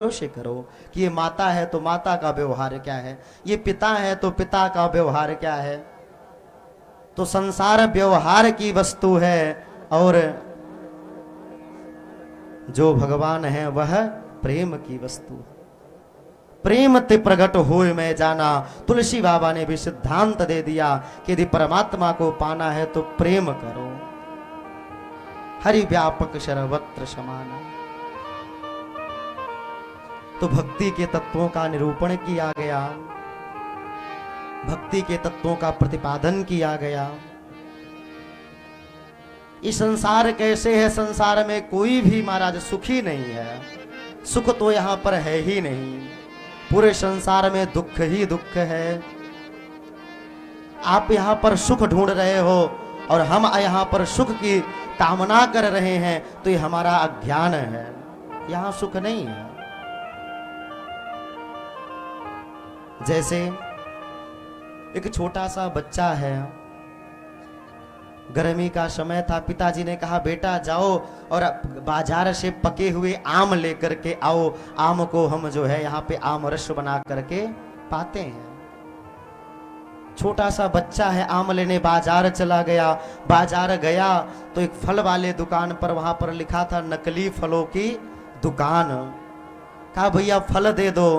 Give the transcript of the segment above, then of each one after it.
से करो कि ये माता है तो माता का व्यवहार क्या है, ये पिता है तो पिता का व्यवहार क्या है। तो संसार व्यवहार की वस्तु है और जो भगवान है वह प्रेम की वस्तु है। प्रेम ते प्रकट होए मैं जाना। तुलसी बाबा ने भी सिद्धांत दे दिया कि यदि परमात्मा को पाना है तो प्रेम करो। हरि व्यापक सर्वत्र समान। तो भक्ति के तत्वों का निरूपण किया गया, भक्ति के तत्वों का प्रतिपादन किया गया। इस संसार कैसे है, संसार में कोई भी महाराज सुखी नहीं है। सुख तो यहां पर है ही नहीं, पूरे संसार में दुख ही दुख है। आप यहां पर सुख ढूंढ रहे हो और हम यहां पर सुख की कामना कर रहे हैं, तो ये हमारा अज्ञान है। यहां सुख नहीं है। जैसे एक छोटा सा बच्चा है, गर्मी का समय था, पिताजी ने कहा बेटा जाओ और बाजार से पके हुए आम लेकर के आओ। आम को हम जो है यहाँ पे आम रस बना करके पाते हैं। छोटा सा बच्चा है, आम लेने बाजार चला गया। बाजार गया तो एक फल वाले दुकान पर, वहां पर लिखा था नकली फलों की दुकान। कहा भैया फल दे दो।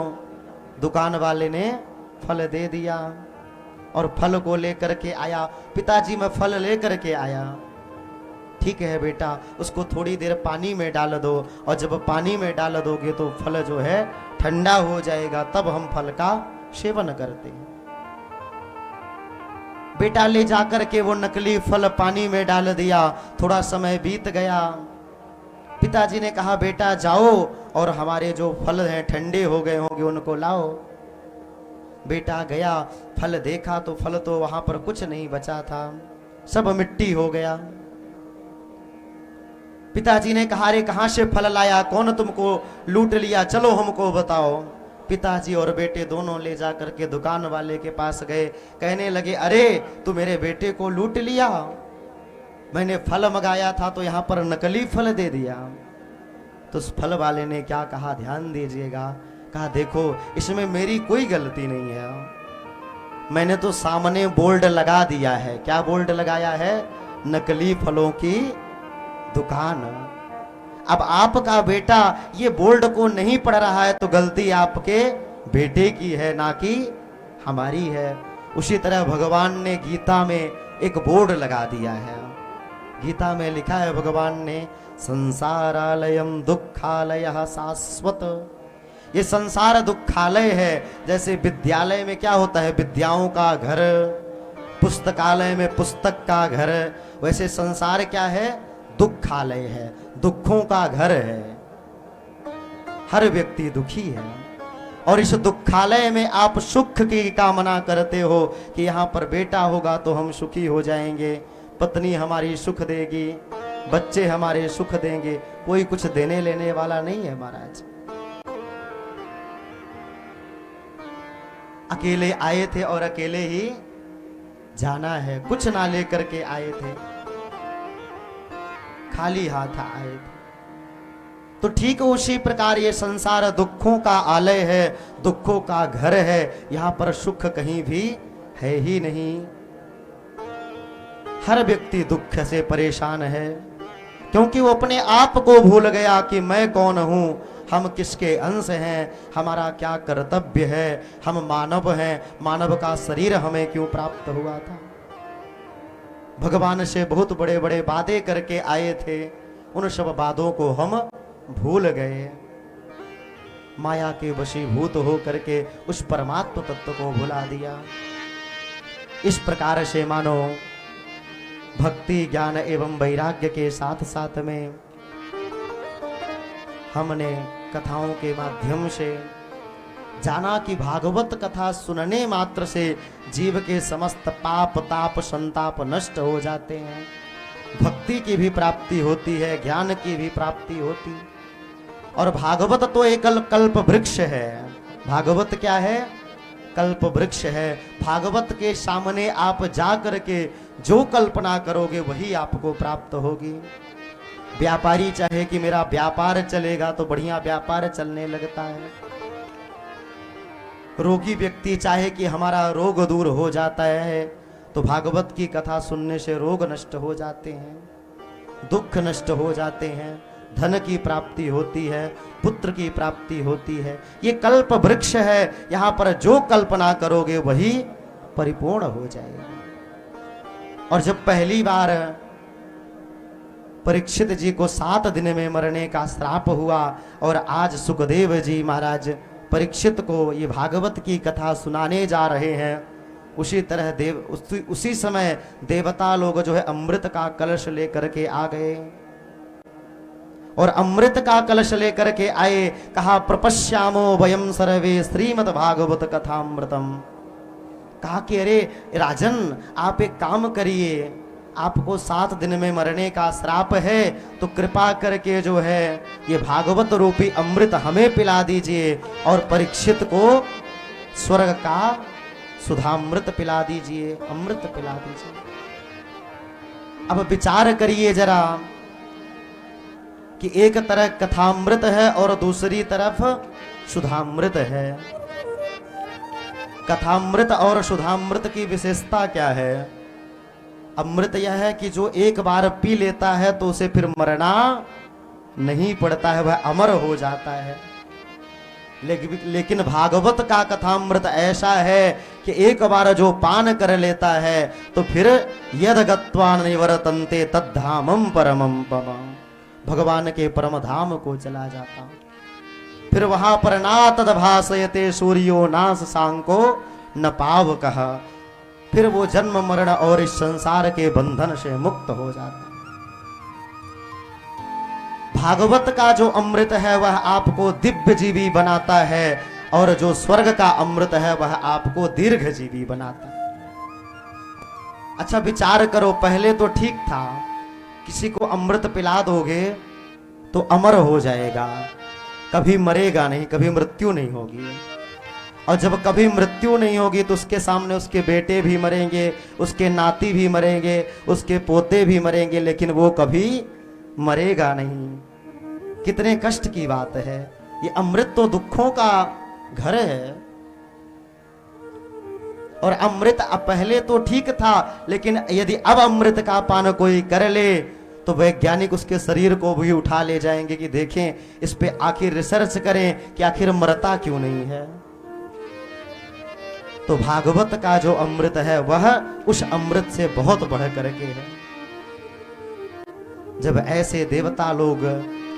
दुकान वाले ने फल दे दिया और फल को लेकर के आया। पिताजी मैं फल लेकर के आया। ठीक है बेटा, उसको थोड़ी देर पानी में डाल दो और जब पानी में डाल दोगे तो फल जो है ठंडा हो जाएगा, तब हम फल का सेवन करते हैं। बेटा ले जाकर के वो नकली फल पानी में डाल दिया। थोड़ा समय बीत गया। पिताजी ने कहा बेटा जाओ और हमारे जो फल हैं ठंडे हो गए होंगे उनको लाओ। बेटा गया, फल देखा तो फल तो वहां पर कुछ नहीं बचा था, सब मिट्टी हो गया। पिताजी ने कहा रे कहां से फल लाया, कौन तुमको लूट लिया, चलो हमको बताओ। पिताजी और बेटे दोनों ले जा करके दुकान वाले के पास गए। कहने लगे अरे तू मेरे बेटे को लूट लिया, मैंने फल मंगाया था तो यहां पर नकली फल दे दिया। तो उस फल वाले ने क्या कहा ध्यान दीजिएगा। कहा देखो इसमें मेरी कोई गलती नहीं है, मैंने तो सामने बोर्ड लगा दिया है। क्या बोर्ड लगाया है? नकली फलों की दुकान। अब आपका बेटा ये बोर्ड को नहीं पढ़ रहा है तो गलती आपके बेटे की है, ना कि हमारी है। उसी तरह भगवान ने गीता में एक बोर्ड लगा दिया है। गीता में लिखा है भगवान ने संसारालयम दुखालयः शाश्वत। ये संसार दुखालय है। जैसे विद्यालय में क्या होता है, विद्याओं का घर, पुस्तकालय में पुस्तक का घर, वैसे संसार क्या है, दुखालय है, दुखों का घर है। हर व्यक्ति दुखी है और इस दुखालय में आप सुख की कामना करते हो कि यहाँ पर बेटा होगा तो हम सुखी हो जाएंगे, पत्नी हमारी सुख देगी, बच्चे हमारे सुख देंगे। कोई कुछ देने लेने वाला नहीं है महाराज। अकेले आए थे और अकेले ही जाना है, कुछ ना लेकर के आए थे, खाली हाथ आए थे। तो ठीक उसी प्रकार ये संसार दुखों का आलय है, दुखों का घर है। यहां पर सुख कहीं भी है ही नहीं। हर व्यक्ति दुख से परेशान है क्योंकि वो अपने आप को भूल गया कि मैं कौन हूं, हम किसके अंश हैं, हमारा क्या कर्तव्य है, हम मानव हैं, मानव का शरीर हमें क्यों प्राप्त हुआ था। भगवान से बहुत बड़े बड़े वादे करके आए थे, उन सब वादों को हम भूल गए। माया के वशीभूत हो करके उस परमात्म तत्व को भुला दिया। इस प्रकार से मानो भक्ति ज्ञान एवं वैराग्य के साथ साथ में हमने कथाओं के माध्यम से जाना कि भागवत कथा सुनने मात्र से जीव के समस्त पाप ताप संताप नष्ट हो जाते हैं। भक्ति की भी प्राप्ति होती है, ज्ञान की भी प्राप्ति होती। और भागवत तो एक कल्प वृक्ष है। भागवत क्या है? कल्प वृक्ष है। भागवत के सामने आप जा करके जो कल्पना करोगे वही आपको प्राप्त होगी। व्यापारी चाहे कि मेरा व्यापार चलेगा तो बढ़िया व्यापार चलने लगता है। रोगी व्यक्ति चाहे कि हमारा रोग दूर हो जाता है तो भागवत की कथा सुनने से रोग नष्ट हो जाते हैं, दुख नष्ट हो जाते हैं, धन की प्राप्ति होती है, पुत्र की प्राप्ति होती है। ये कल्प वृक्ष है, यहां पर जो कल्पना करोगे वही परिपूर्ण हो जाएगा। और जब पहली बार परीक्षित जी को 7 दिन में मरने का श्राप हुआ और आज सुखदेव जी महाराज परीक्षित को ये भागवत की कथा सुनाने जा रहे हैं, उसी तरह उसी समय देवता लोग जो है अमृत का कलश लेकर के आ गए और अमृत का कलश लेकर के आए। कहा प्रपश्यामो वयम सर्वे श्रीमद् भागवत कथामृतम। कहा कि अरे राजन, आप एक काम करिए, आपको 7 दिन में मरने का श्राप है तो कृपा करके जो है ये भागवत रूपी अमृत हमें पिला दीजिए और परीक्षित को स्वर्ग का सुधामृत पिला दीजिए, अमृत पिला दीजिए। अब विचार करिए जरा कि एक तरफ कथामृत है और दूसरी तरफ सुधामृत है। कथामृत और सुधामृत की विशेषता क्या है? अमृत यह है कि जो एक बार पी लेता है तो उसे फिर मरना नहीं पड़ता है, वह अमर हो जाता है। लेकिन भागवत का कथामृत ऐसा है कि एक बार जो पान कर लेता है तो फिर यद गत्वा निवर्तन्ते तद्धामम परमम पम, भगवान के परम धाम को चला जाता। फिर वहां पर ना तद्भासयते सूर्यो नास सांको न पाव कहा, फिर वो जन्म मरण और इस संसार के बंधन से मुक्त हो जाता। भागवत का जो अमृत है वह आपको दिव्य जीवी बनाता है और जो स्वर्ग का अमृत है वह आपको दीर्घ जीवी बनाता है। अच्छा विचार करो, पहले तो ठीक था, किसी को अमृत पिला दोगे तो अमर हो जाएगा, कभी मरेगा नहीं, कभी मृत्यु नहीं होगी। और जब कभी मृत्यु नहीं होगी तो उसके सामने उसके बेटे भी मरेंगे, उसके नाती भी मरेंगे, उसके पोते भी मरेंगे, लेकिन वो कभी मरेगा नहीं। कितने कष्ट की बात है। ये अमृत तो दुखों का घर है। और अमृत अब पहले तो ठीक था, लेकिन यदि अब अमृत का पान कोई कर ले तो वैज्ञानिक उसके शरीर को भी उठा ले जाएंगे कि देखें, इस पे आखिर रिसर्च करें कि आखिर मरता क्यों नहीं है। तो भागवत का जो अमृत है वह उस अमृत से बहुत बढ़ करके है। जब ऐसे देवता लोग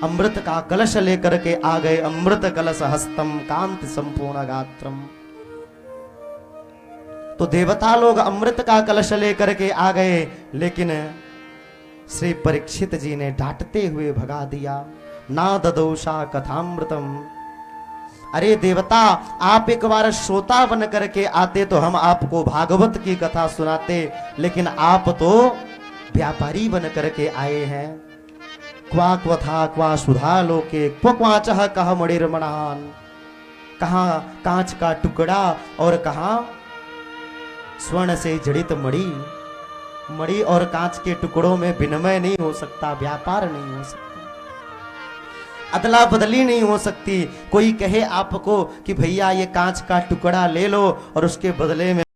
अमृत का कलश लेकर के आ गए, अमृत कलश हस्तम कांति संपूर्ण गात्रम, तो देवता लोग अमृत का कलश लेकर के आ गए, लेकिन श्री परीक्षित जी ने डांटते हुए भगा दिया। ना ददोषा कथामृतम। अरे देवता, आप एक बार श्रोता बन करके आते तो हम आपको भागवत की कथा सुनाते, लेकिन आप तो व्यापारी बन करके आए हैं। क्वा क्वथा क्वा सुधा लोके क्व क्वाचह कह मणिर्मणान। कहाँ कांच का टुकड़ा और कहाँ स्वर्ण से जड़ित मणि। मणि और कांच के टुकड़ों में विनिमय नहीं हो सकता, व्यापार नहीं हो सकता, अदला बदली नहीं हो सकती। कोई कहे आपको कि भैया ये कांच का टुकड़ा ले लो और उसके बदले में